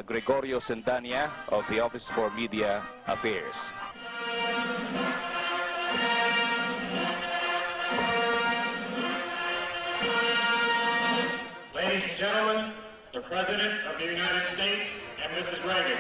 Gregorio Sendania of the Office for Media Affairs. Ladies and gentlemen, the President of the United States and Mrs. Reagan.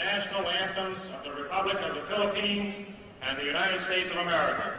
National anthems of the Republic of the Philippines and the United States of America.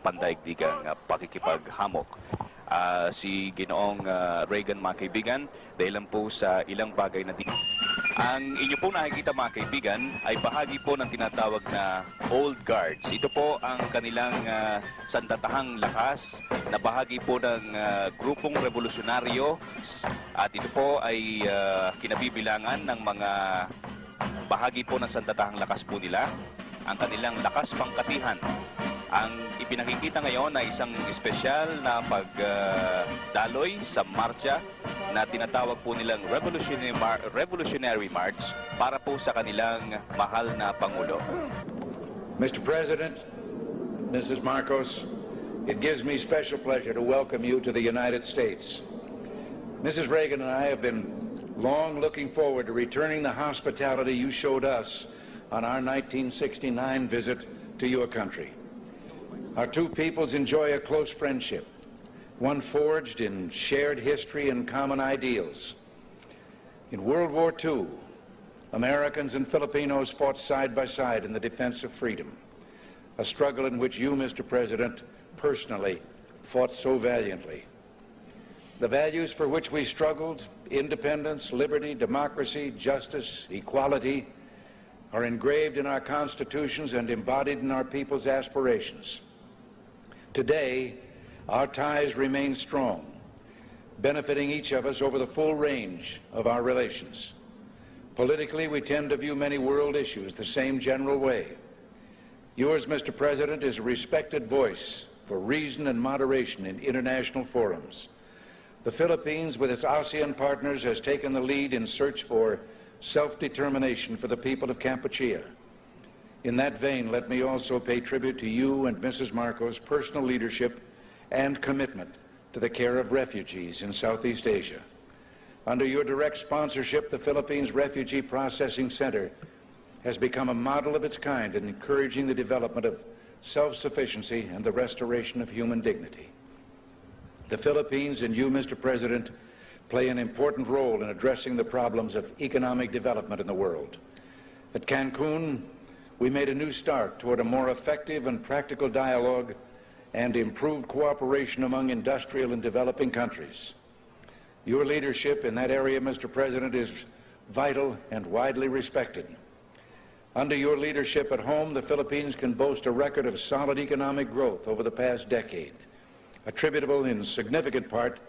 Pandaigdigang pakikipaghamok. Si Ginoong Reagan, mga kaibigan, dahil lang po sa ilang bagay na ang inyo po nakikita, mga kaibigan, ay bahagi po ng tinatawag na Old Guards. Ito po ang kanilang sandatahang lakas na bahagi po ng grupong revolusyonaryo, at ito po ay kinabibilangan ng mga bahagi po ng sandatahang lakas po nila, ang kanilang lakas pangkatihan. Ang ipinakikita ngayon ay isang espesyal na pagdaloy sa marcha na tinatawag po nilang Revolutionary March para po sa kanilang mahal na Pangulo. Mr. President, Mrs. Marcos, it gives me special pleasure to welcome you to the United States. Mrs. Reagan and I have been long looking forward to returning the hospitality you showed us on our 1969 visit to your country. Our two peoples enjoy a close friendship, one forged in shared history and common ideals. In World War II, Americans and Filipinos fought side by side in the defense of freedom, a struggle in which you, Mr. President, personally fought so valiantly. The values for which we struggled, independence, liberty, democracy, justice, equality, are engraved in our constitutions and embodied in our people's aspirations. Today, our ties remain strong, benefiting each of us over the full range of our relations. Politically, we tend to view many world issues the same general way. Yours, Mr. President, is a respected voice for reason and moderation in international forums. The Philippines, with its ASEAN partners, has taken the lead in search for self-determination for the people of Kampuchea. In that vein, let me also pay tribute to you and Mrs. Marcos' personal leadership and commitment to the care of refugees in Southeast Asia. Under your direct sponsorship, the Philippines Refugee Processing Center has become a model of its kind in encouraging the development of self-sufficiency and the restoration of human dignity. The Philippines and you, Mr. President, play an important role in addressing the problems of economic development in the world. At Cancun, we made a new start toward a more effective and practical dialogue and improved cooperation among industrial and developing countries. Your leadership in that area, Mr. President, is vital and widely respected. Under your leadership at home, the Philippines can boast a record of solid economic growth over the past decade, attributable in significant part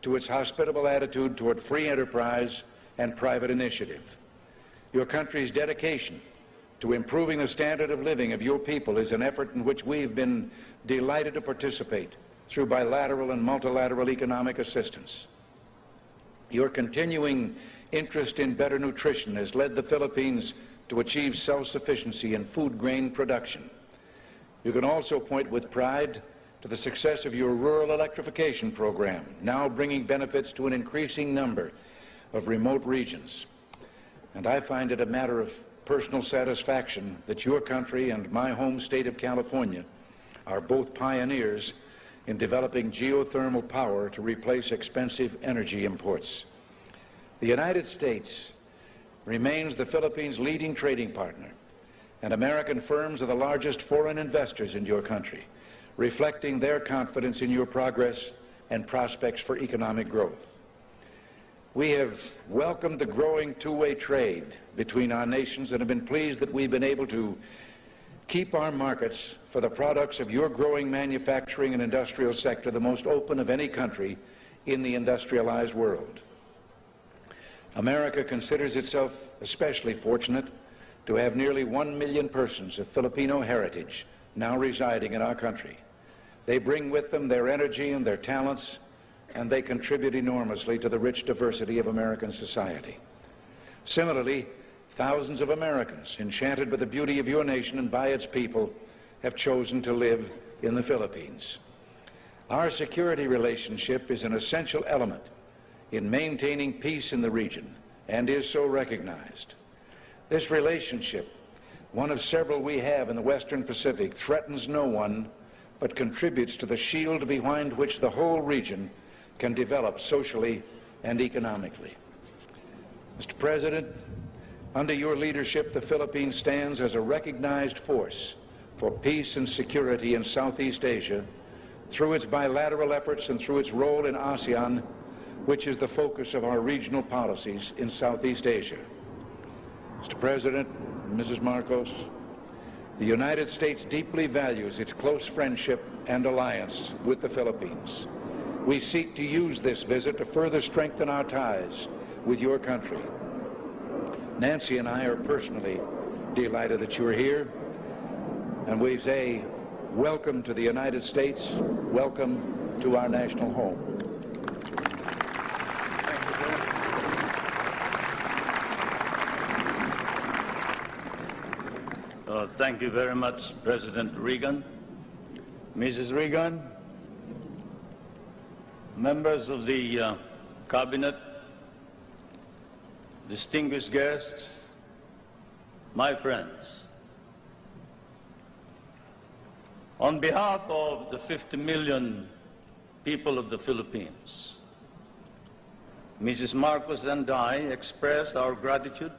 to its hospitable attitude toward free enterprise and private initiative. Your country's dedication to improving the standard of living of your people is an effort in which we've been delighted to participate through bilateral and multilateral economic assistance. Your continuing interest in better nutrition has led the Philippines to achieve self-sufficiency in food grain production. You can also point with pride to the success of your rural electrification program, now bringing benefits to an increasing number of remote regions. And I find it a matter of personal satisfaction that your country and my home state of California are both pioneers in developing geothermal power to replace expensive energy imports. The United States remains the Philippines' leading trading partner, and American firms are the largest foreign investors in your country, reflecting their confidence in your progress and prospects for economic growth. We have welcomed the growing two-way trade between our nations and have been pleased that we've been able to keep our markets for the products of your growing manufacturing and industrial sector the most open of any country in the industrialized world. America considers itself especially fortunate to have nearly 1 million persons of Filipino heritage now residing in our country. They bring with them their energy and their talents, and they contribute enormously to the rich diversity of American society. Similarly, thousands of Americans, enchanted by the beauty of your nation and by its people, have chosen to live in the Philippines. Our security relationship is an essential element in maintaining peace in the region and is so recognized. This relationship, one of several we have in the Western Pacific, threatens no one but contributes to the shield behind which the whole region can develop socially and economically. Mr. President, under your leadership, the Philippines stands as a recognized force for peace and security in Southeast Asia through its bilateral efforts and through its role in ASEAN, which is the focus of our regional policies in Southeast Asia. Mr. President, Mrs. Marcos, the United States deeply values its close friendship and alliance with the Philippines. We seek to use this visit to further strengthen our ties with your country. Nancy and I are personally delighted that you're here, and we say welcome to the United States, welcome to our national home. Thank you very much, President Reagan. Mrs. Reagan, members of the Cabinet, distinguished guests, my friends. On behalf of the 50 million people of the Philippines, Mrs. Marcos and I express our gratitude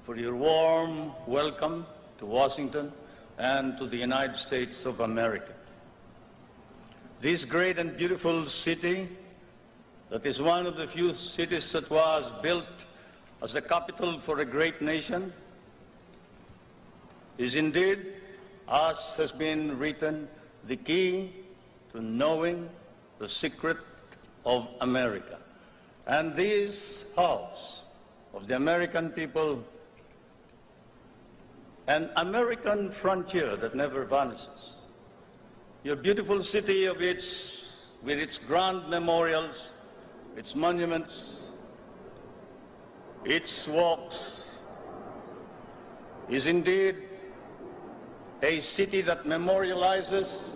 for your warm welcome to Washington and to the United States of America. this great and beautiful city, that is one of the few cities that was built as the capital for a great nation, is indeed, as has been written, the key to knowing the secret of America. And this house of the American people, an American frontier that never vanishes. Your beautiful city with its grand memorials, its monuments, its walks, is indeed a city that memorializes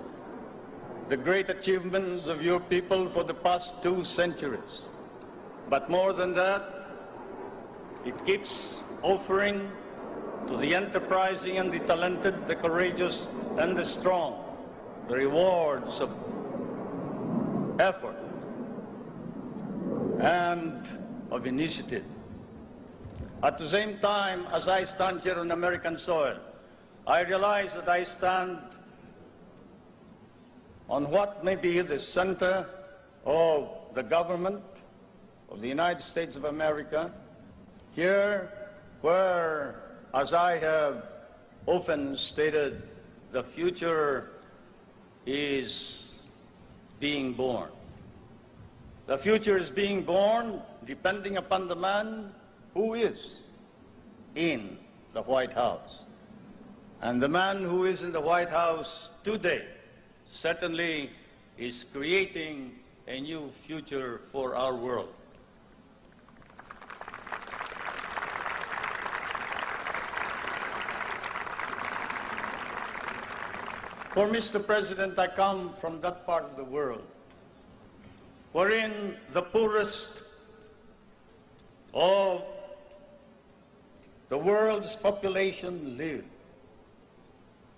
the great achievements of your people for the past 2 centuries. But more than that, it keeps offering to the enterprising and the talented, the courageous and the strong, the rewards of effort and of initiative. At the same time, as I stand here on American soil, I realize that I stand on what may be the center of the government of the United States of America, here where, as I have often stated, the future is being born. The future is being born depending upon the man who is in the White House. And the man who is in the White House today certainly is creating a new future for our world. For Mr. President, I come from that part of the world wherein the poorest of the world's population live.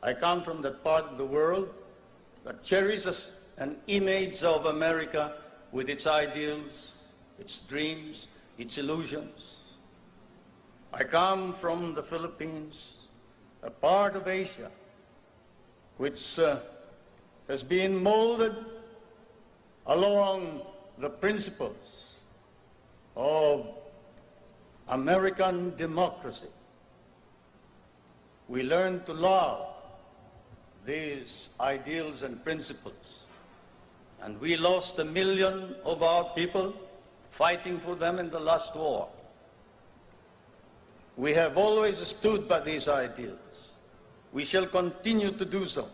I come from that part of the world that cherishes an image of America with its ideals, its dreams, its illusions. I come from the Philippines, a part of Asia which has been molded along the principles of American democracy. We learn to love these ideals and principles, and we lost 1 million of our people fighting for them in the last war. We have always stood by these ideals. We shall continue to do so,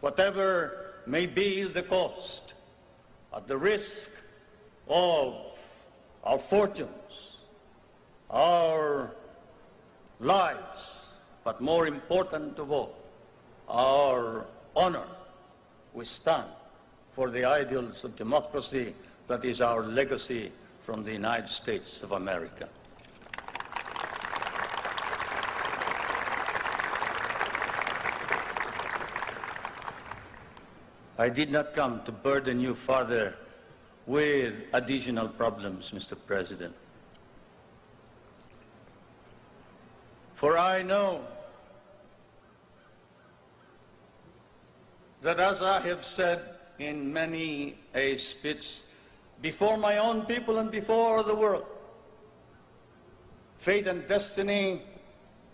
whatever may be the cost, at the risk of our fortunes, our lives, but more important of all, our honor. We stand for the ideals of democracy that is our legacy from the United States of America. I did not come to burden you further with additional problems, Mr. President. For I know that, as I have said in many a speech, before my own people and before the world, fate and destiny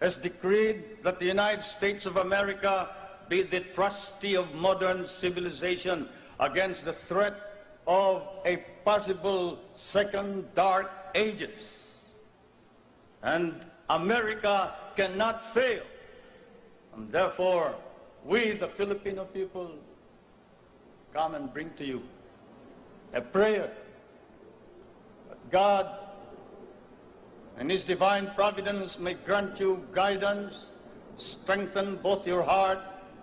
has decreed that the United States of America be the trustee of modern civilization against the threat of a possible second dark ages. And America cannot fail. And therefore, we, the Filipino people, come and bring to you a prayer that God and His divine providence may grant you guidance, strengthen both your heart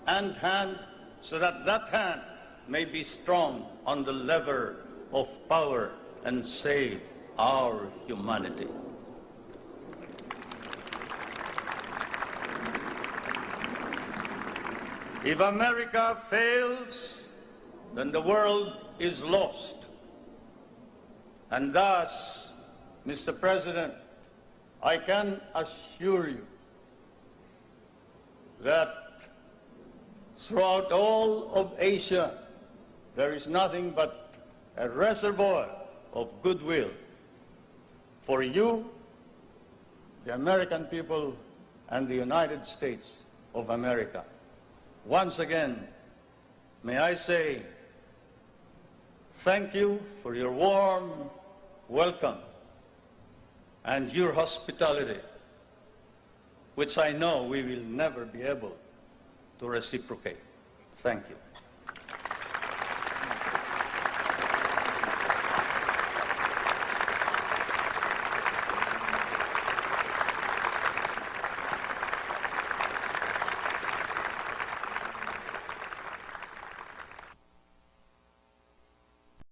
and hand, so that that hand may be strong on the lever of power and save our humanity. If America fails, then the world is lost. And thus, Mr. President, I can assure you that throughout all of Asia, there is nothing but a reservoir of goodwill for you, the American people, and the United States of America. Once again, may I say thank you for your warm welcome and your hospitality, which I know we will never be able to reciprocate. Thank you.